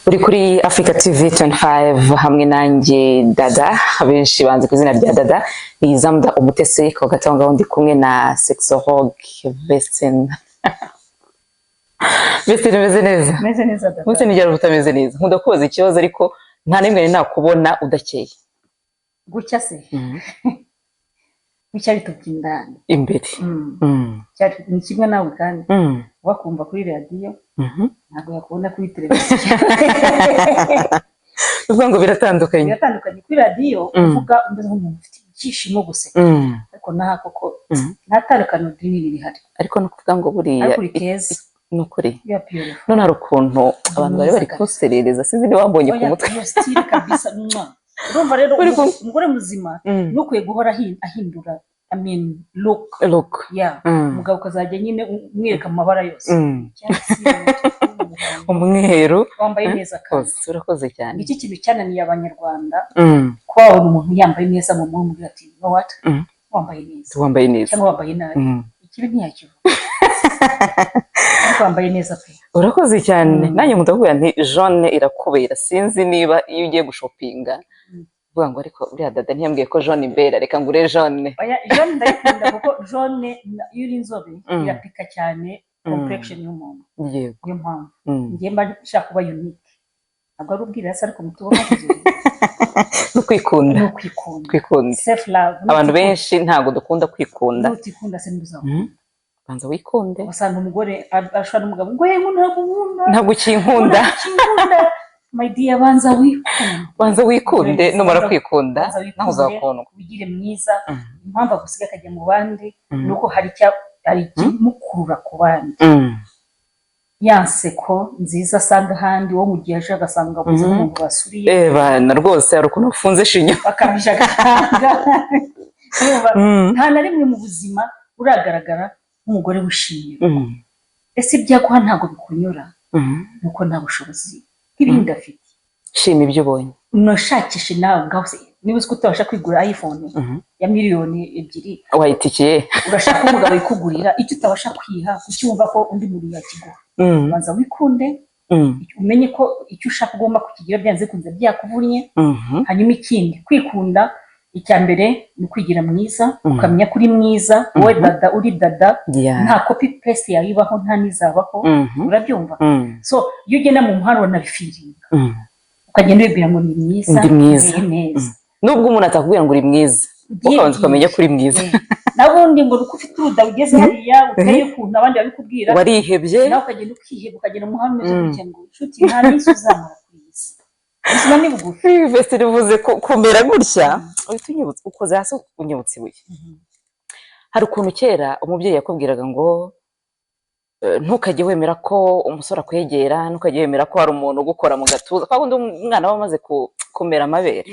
uri kuri Africa TV 25 hamwe nanjye Dada, abenshi banze ku izina rya Dada, ni Zamda Umutesi ko gatanga undi kumwe na sexologue Vestine. Vestine meze neza? Meze neza Dada. Mutse nigera utameze neza. Nkunda kubaza ikibazo ariko nta nimwe nakubona udakeye. Gucya se? Gucya bitubwindana Imbere. Cyari ni kimwe nawe kandi wakumva kuri radio ntabwo yakubona kuri televiziyo. Uvuga ngo biratandukanye. Biratandukanye kuri radio uvuga umeze nk'umuntu ufite icyishimo guseka. Ariko naha koko ntatarukano dinini rihari. Ariko no kuvuga ngo buriya ariko keza nukuri. None hari ukuntu abantu bari kuserereza sinzi ni wambonye ku mutwe. Iyo style kabisa mwa. Urumva rero umugore muzima nukwiye guhora ahindura look yeah umugabo kazajya nyine umwereka amabara yose umweru wambaye neza kazi urakoze cyane iki kintu cyananiye abanyarwanda kwabona umuntu yambaye neza mu muri ati no what wambaye neza cyangwa wambaye nabi ikibi ntiyakivuga wambaye neza pe urakoze cyane nanjye mutavuga nti jaune irakubera sinzi niba iyo ugiye gushopinga vuga ngo ariko uriya Dada ntiyambwiye ko jaune imbera reka ngure jaune oya jaune ndayikunda kuko jaune iyo uri inzobe irapika cyane complexion y'umuntu yego niyo mpamvu ngiye mba nshaka kuba unique ntabwo ari ubwirasi ariko mutubona no kwikunda kwikunda self love abantu benshi ntago dukunda kwikunda utikunda se nduzaho banza wikunde wasanga umugore ashana umugabo ngo yego ntabwo ukinkunda my dear banza wikunde numara kwikunda naho uzakundwa ubigire mwiza impamvu gusiga akajya mu bandi nuko hari ikimukurura ku bandi yanseko nziza asanga ahandi wo mu gihe aje agasanga abuze umuntu basuriye bana rwose hari ukuntu ufunze shinyo bakabije agahanga nta na rimwe mu buzima uragaragara nk'umugore wishimye ese ibyaguha ntabwo bikunyura nuko nta bushobozi ibindi afite shima ibyo ubonye unashakishe nawe ngaho se niba uzi ko utabasha kwigura iPhone ya miliyoni 2 wayitikiye urashaka umugabo yikugurira icyo utabasha kwiha kucyumva ko undi muntu yakiguha banza wikunde umenye ko icyo ushaka ugomba kukigira byanze kunze byakuvunye hanyuma ikindi kwikunda icya mbere ni kwigira mwiza ukamenya kuri mwiza wowe Dada uri Dada nta copy paste yayibaho nta nizabaho urabyumva so iyo ugenda mu muhanda na feeling ukagenda wibwira ngo ni mwiza neza nubwo umuntu atakubwira ngo uri mwiza ukabanza ukamenya kuri mwiza nabundi ngo uko ufite uruda ugeze hariya uteye kuntu abandi babikubwira warihebye nawe ukagenda ukiheba ukagenda mu muhanda umeze gutya ngo nshuti nta n'isi uzamara kwisi ubuzima ni bugufi Vestine uvuze kumera gutya uhita ukoze hasi unyibutse ibuye hari ukuntu kera umubyeyi yakubwiraga ngo ntukajye wemera ko umusore akwegera ntukajye wemera ko hari umuntu ugukora mu gatuza kwa kundi umwana aba amaze kumera amabere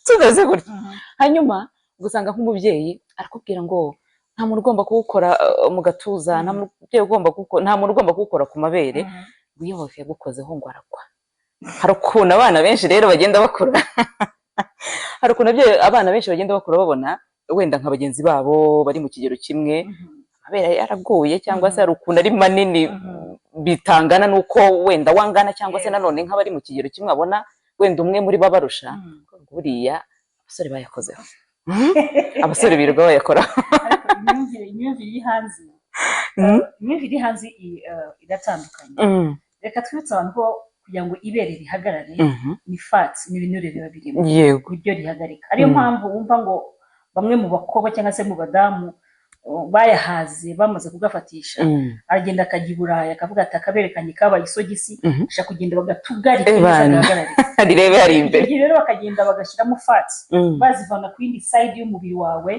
tugaze gutya hanyuma ugasanga nk'umubyeyi arakubwira ngo nta muntu ugomba kuwukora mu gatuza nta muntu ugomba kuwukora ku mabere iyo wose yagukozeho ngo arakwa hari ukuntu abana benshi rero bagenda bakura hari ukuntu abana benshi bagenda bakura babona wenda nka bagenzi babo bari mu kigero kimwe amabere yaraguye cyangwa se hari ukuntu ari manini bitangana nuko wenda wangana cyangwa se nanone nk'abari mu kigero kimwe abona wenda umwe muri bo barusha buriya abasore bayakozeho abasore birirwa bayakora imyumvire iri hanze iratandukanye reka twibutse abantu ko kugira ngo ibere rihagarare ni fats ni ibinure biba birimo ibyo rihagarika ariyo mpamvu wumva ngo bamwe mu bakobwa cyangwa se mu badamu bayahaze bamaze kugafatisha aragenda akajya i Burayi akavuga ati akaberekanye kabaye isogisi ashaka kugenda bagatugarika rirebe hari imbere rero bakagenda bagashyiramo fats bazivana ku yindi side y'umubiri wawe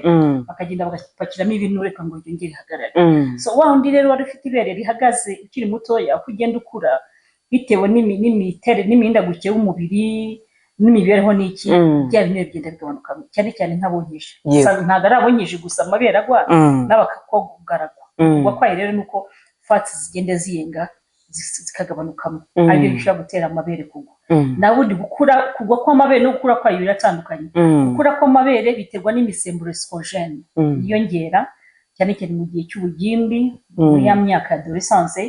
bakagenda bagapakiramo ibinure ngo ryongere rihagarare so wa undi rero wari ufite ibere rihagaze ukiri mutoya uko ugenda ukura bitewe n'imihindagurikire y'umubiri n'imibereho n'iki bya bintu bigenda bigabanuka cyane cyane nk'abonyeje ntabwo ari abonyeje gusa amabere agwa n'abakagaragwa wakwaye rero nuko fats zigenda ziyenga zikagabanukamo aribyo bishobora gutera amabere kugwa nawe undi kugwa kw'amabere no gukura kwayo biratandukanye gukura kw'amabere biterwa n'imisemburo estrogene yiyongera cyane cyane mu gihe cy'ubugimbi muri ya myaka ya adolescence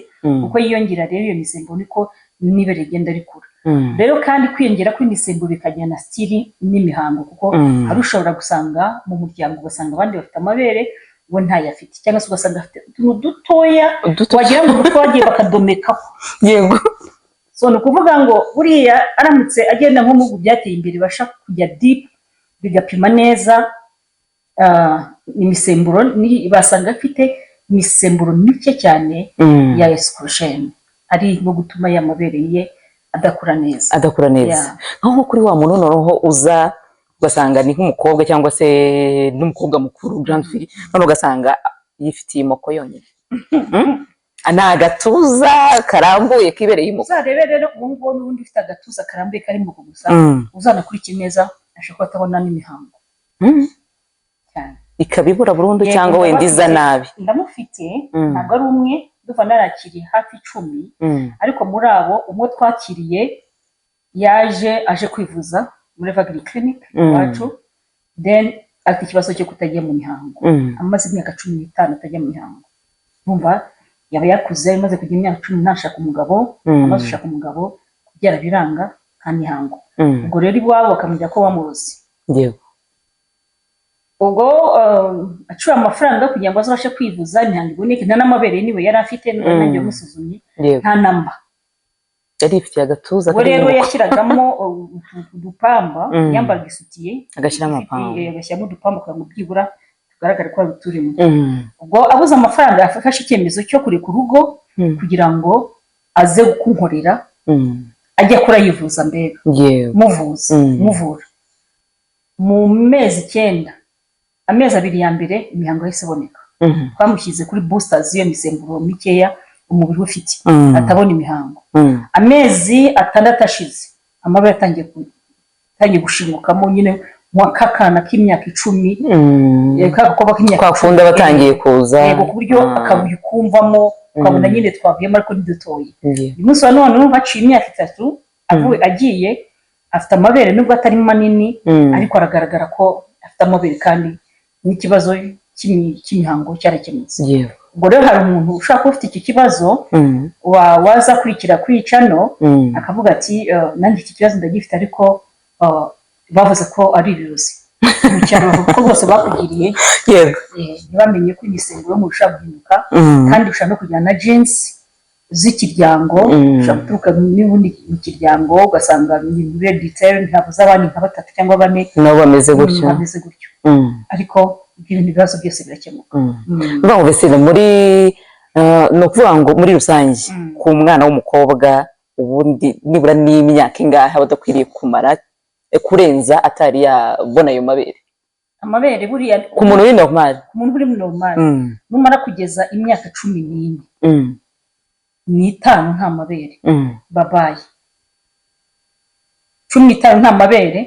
uko yiyongera rero iyo misemburo niko n'ibere rigenda rikura. Rero kandi kwiyongera kw'imisemburo bikajyana stili n'imihango, kuko hari ushobora gusanga mu muryango ugasanga abandi bafite amabere we ntayafite, cyangwa se ugasanga afite utuntu dutoya wagira ngo bagiye bakadomekaho. Yego. So ni ukuvuga ngo buriya aramutse agenda nko mu bihugu byateye imbere bashaka kujya deep bigapima neza imisemburo, basanga afite imisemburo mike cyane ya estrogen, ari no gutuma y'amabere ye adakura neza. Nko kuri wa muntu noneho uza ugasanga ni nk'umukobwa cyangwa se n'umukobwa mukuru grand fille, none ugasanga yifitiye imoko yonyine, ana agatuza karambuye kibereye imoko. Uzarebe rero uwo n'undi ufite agatuza karambuye kari mu gusa, uzana kuri kimeza ashobora kutabona n'imihango cyane, ikabibura burundu cyangwa wenda iza nabi. Ndamufite ntabwo ari umwe, duva narakiriye hafi 10, ariko muri abo umwe twakiriye aje kwivuza muri Vagri Clinic wacu, then afite ikibazo cyo kutagiye mu mihango, amaze imyaka 15 atajya mu mihango. Numva yaba yakuze, imaze kugira imyaka 10 ntashaka umugabo, amaze gushaka umugabo kubyara biranga nta mihango. Ubwo rero iwabo bakamujya ko bamurozi. Yego. Ubwo acuye amafaranga kugira ngo azabashe kwivuza imihango iboneke, nta n'amabere niwe yari afite, nanjye musuzumye nta namba. Yari ifite agatuza kari. Rero yashyiragamo udupamba, yambaga isutiye, agashyiramo amapamba, agashyiramo udupamba kugira ngo byibura tugaragare ko abiturimo. Ubwo abuze amafaranga yafashe icyemezo cyo kureka urugo kugira ngo aze kunkorera, ajya kura yivuza mbere, muvura mu mezi 9, amezi 2 ya mbere imihango yahise iboneka. Twamushyize kuri boosters iyo misemburo mikeya umubiri ufite, atabona imihango. Amezi 6 ashize amabere atangiye gushingukamo, nyine mwakakana k'imyaka 10, kakoba k'imyaka kwakunda batangiye kuza, yego, ku buryo akabuye kumvamo ukabona nyine twavuyemo ariko ntidutoye. Uyu munsi wa none numva aciye imyaka 3 agiye afite amabere nubwo atari manini, ariko aragaragara ko afite amabere kandi n'ikibazo cy'imihango cyarakemutse. Ubwo rero hari umuntu ushaka kuba ufite iki kibazo waza kurikira kuri channel akavuga ati nanjye iki kibazo ndagifite, ariko bavuze ko ari ibirozi mu cyaro, ko bose bakugiriye. Yego. Ntibamenye ko imisemburo yo mu ushaka guhinduka, kandi ushaka no kujyana na genes z'ikiryango, ushaka guturuka n'ubundi mu kiryango ugasanga ibintu biri detail, ntabwo z'abandi nka 3 cyangwa 4 nabo bameze gutyo. Ariko ibintu bibazo byose birakemuka. Baho besere muri no kuvuga ngo muri rusange ku mwana w'umukobwa ubundi nibura n'imyaka ingahe badakwiriye kumara kurenza atari yabona ayo mabere. Amabere buriya ku muntu uri normal, numara kugeza imyaka 14 n'itanu nta mabere, babaye 15 nta mabere,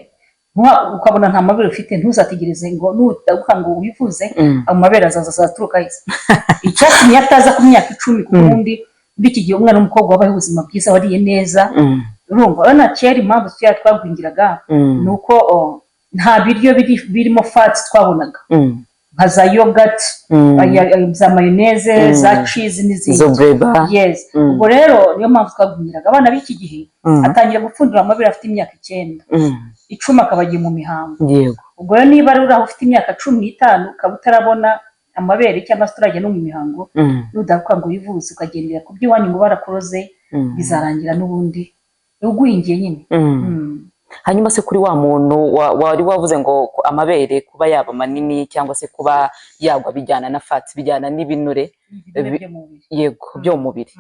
ukabona nta mabere ufite, ntuzategereze ngo nutaguka ngo wivuze amabere azaturuka hese. Icyatsi yataza ku myaka 10 ku wundi, biki gihe umwana w'umukobwa wabaye ubuzima bwiza, wariye neza. Urumva ana kera impamvu twagwingiraga nuko nta biryo birimo fats twabonaga, nka za yogurt, za mayonnaise, za cheese n'izindi. Yes. Ubwo rero niyo mpamvu twagwingiraga. Abana b'iki gihe atangira gupfundura amabere afite imyaka 9, 10 akabagiye mu mihango. Ubwo rero niba ari uraho ufite imyaka 15 ukaba utarabona amabere cyangwa se turajya no mu mihango, nudakuka ngo wivuze ukagendera ku by'iwanyu ngo barakuroze, bizarangira n'ubundi ugwingiye nyine. Hanyuma se kuri wa muntu wari wavuze ngo amabere kuba yaba manini cyangwa se kuba yagwa bijyana na fats, bijyana n'ibinure, yego, byo mu mubiri.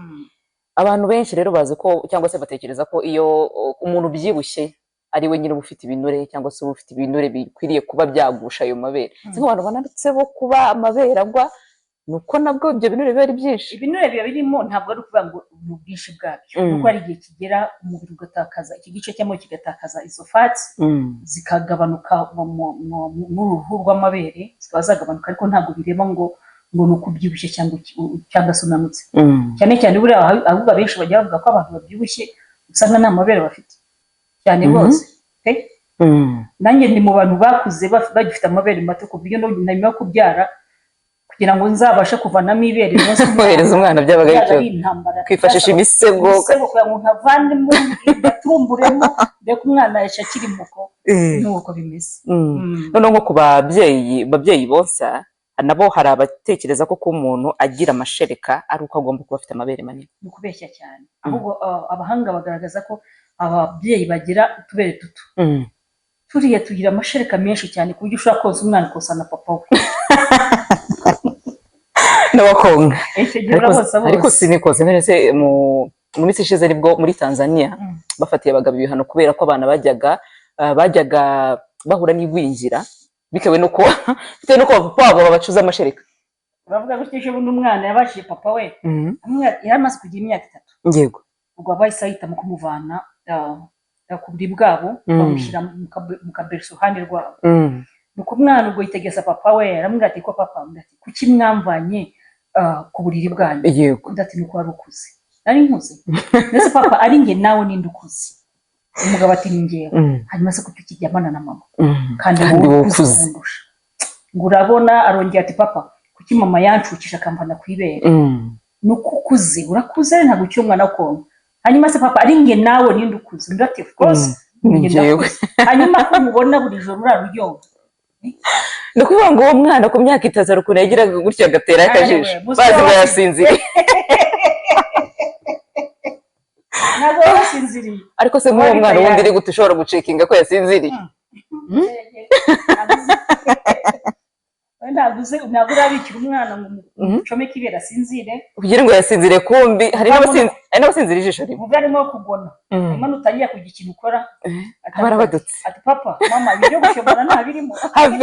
Abantu benshi rero bazi ko cyangwa se batekereza ko iyo umuntu byibushye ari we nyine ufite ibinure cyangwa se ufite ibinure bikwiriye kuba byagusha ayo mabere. Sinko abantu bananditse bo kuba amabere agwa nuko nabwo ibyo binure biba ari byinshi. Ibinure biba birimo ntabwo ari ukuvuga ngo mu bwinshi bwabyo, nuko ari igihe kigera umubiri ugatakaza iki gice cyangwa kigatakaza izo fats, zikagabanuka mu ruhu rw'amabere, zikaba zagabanuka, ariko ntabwo bireba ngo nuko ubyibushye cyangwa se unanutse. Cyane cyane buriya ahubwo benshi bajya bavuga ko abantu babyibushye usanga nta mabere bafite cyane rwose. Nanjye ndi mu bantu bakuze bagifite amabere mato, ku buryo nyuma yo kubyara kugira ngo nzabashe kuvanamo ibere umunsi kohereza umwana byabaga ari intambara kwifashisha imisego kugira ngo nkavanemo ngatumburemo ndetse umwana yacu akiri muko nuko bimeze. noneho nko ku babyeyi bonsa nabo hari abatekereza ko umuntu agira amashereka ari uko agomba kuba afite amabere manini. Ni ukubeshya cyane, ahubwo abahanga bagaragaza ko ababyeyi bagira utubere duto turiya tugira amashereka menshi cyane ku buryo ushobora koza umwana kosa na papa we n'abakonga. Ariko sinikoze nese mu minsi ishize nibwo muri Tanzania bafatiye abagabo ibihano kubera ko abana bajyaga bahura n'igwingira bitewe nuko papa wabo babacuza amashereka. Bavuga ko cyeshe bundi umwana yabashije papa we yaramaze kugira imyaka 3. Yego. Ubwo bahise ahitamo kumuvana ku buriri bwabo bamushyira mu kaberso iruhande rwabo. Nuko umwana ubwo yitegesa papa we aramubwira ati ko papa ati kuki mwamvanye ku buriri bwanyu? Yego. Ndati nuko wari ukuze. Nari nkuze. Ndetse papa ari nge nawe ninde ukuze? Umugabo ati ningewe. Hanyuma se kuki kijyamana na mama? Kandi wowe ukuze. Ngo urabona arongera ati papa kuki mama yancukisha akamvana kwibere? Nuko ukuze urakuze ntabwo cyo umwana konka. Hanyuma se papa ari nge nawe ninde ukuze? Ndati of course ningewe. Hanyuma ko mubona buri joro uraruryoga. Nukuvuga ngo uwo mwana ku myaka 3 arukuna yagiraga gutya agatera akajisho bazi ngo yasinziriye. Ntabwo yasinziriye. Ariko se nk'uwo mwana wundi iri gute ushobora gucekinga ko yasinziriye? Ntabwo urabikira umwana ngo mucomeke ibere asinzire kugira ngo yasinzire, kumbi hari n'abasinzira ijisho rimwe. Ubwo arimo kugona hanyuma nutangiye kugira ikintu ukora barabadutse ati papa mama ibyo gushobora ntabirimo have